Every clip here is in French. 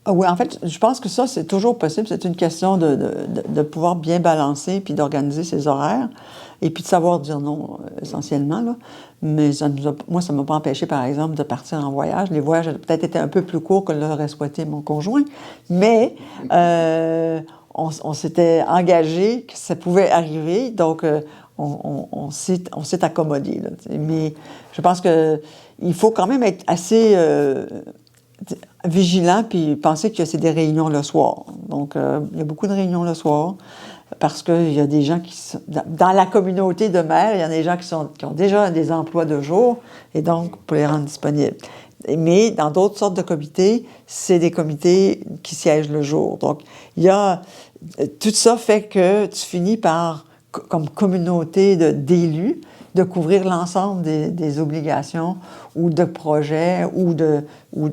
Ah oui, en fait, je pense que ça, c'est toujours possible. C'est une question de pouvoir bien balancer puis d'organiser ses horaires et puis de savoir dire non, essentiellement, là. Mais moi, ça ne m'a pas empêché, par exemple, de partir en voyage. Les voyages ont peut-être été un peu plus courts que l'aurait souhaité mon conjoint, mais on s'était engagé que ça pouvait arriver, donc on s'est accommodé, là, mais je pense qu'il faut quand même être assez vigilant puis penser que c'est des réunions le soir. Donc, il y a beaucoup de réunions le soir parce qu'il y a des gens qui sont... Dans la communauté de mères, il y a des gens qui ont déjà des emplois de jour et donc pour les rendre disponibles. Mais dans d'autres sortes de comités, c'est des comités qui siègent le jour. Donc, il y a... Tout ça fait que tu finis par, comme communauté d'élus, de couvrir l'ensemble des obligations ou de projets ou de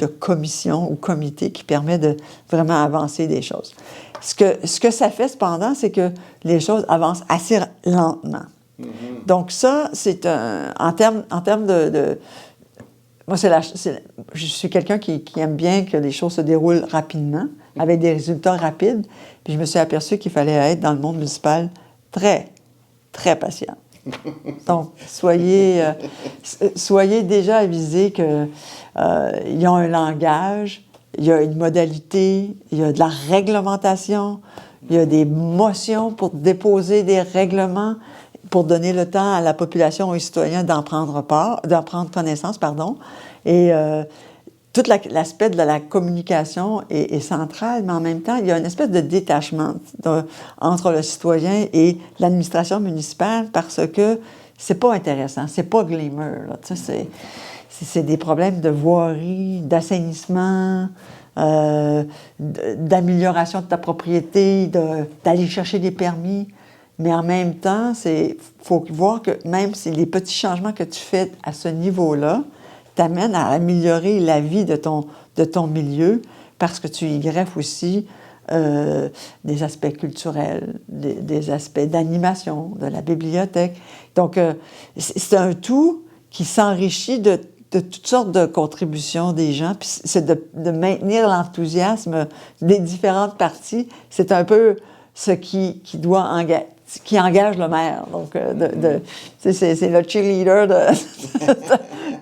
commissions ou comités qui permettent de vraiment avancer des choses. Ce que ça fait cependant, c'est que les choses avancent assez lentement. Mm-hmm. Donc ça, c'est en termes de moi, je suis quelqu'un qui aime bien que les choses se déroulent rapidement, avec des résultats rapides. Puis je me suis aperçue qu'il fallait être dans le monde municipal très, très patient. Donc, soyez déjà avisés qu'ils ont un langage, il y a une modalité, il y a de la réglementation, il y a des motions pour déposer des règlements, pour donner le temps à la population, aux citoyens d'en prendre connaissance, pardon. Et tout l'aspect de la communication est central, mais en même temps, il y a une espèce de détachement entre le citoyen et l'administration municipale parce que c'est pas intéressant, c'est pas glamour, là. Tu sais, c'est des problèmes de voirie, d'assainissement, d'amélioration de ta propriété, d'aller chercher des permis. Mais en même temps, il faut voir que même si les petits changements que tu fais à ce niveau-là t'amènent à améliorer la vie de ton milieu parce que tu y greffes aussi des aspects culturels, des aspects d'animation, de la bibliothèque. Donc, c'est un tout qui s'enrichit de toutes sortes de contributions des gens, puis c'est de maintenir l'enthousiasme des différentes parties. C'est un peu ce qui engage le maire. Donc, c'est le cheerleader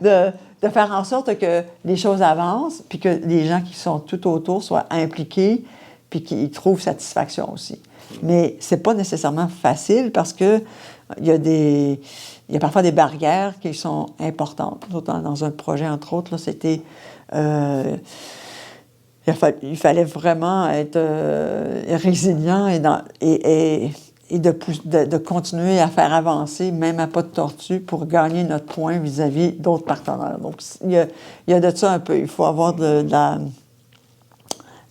de faire en sorte que les choses avancent, puis que les gens qui sont tout autour soient impliqués, puis qu'ils trouvent satisfaction aussi. Mais c'est pas nécessairement facile parce que il y a parfois des barrières qui sont importantes. Dans un projet, entre autres, là, c'était... il fallait vraiment être résilient et de continuer à faire avancer, même à pas de tortue, pour gagner notre point vis-à-vis d'autres partenaires. Donc, il y a de ça un peu. Il faut avoir de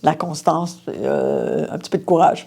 la constance, un petit peu de courage.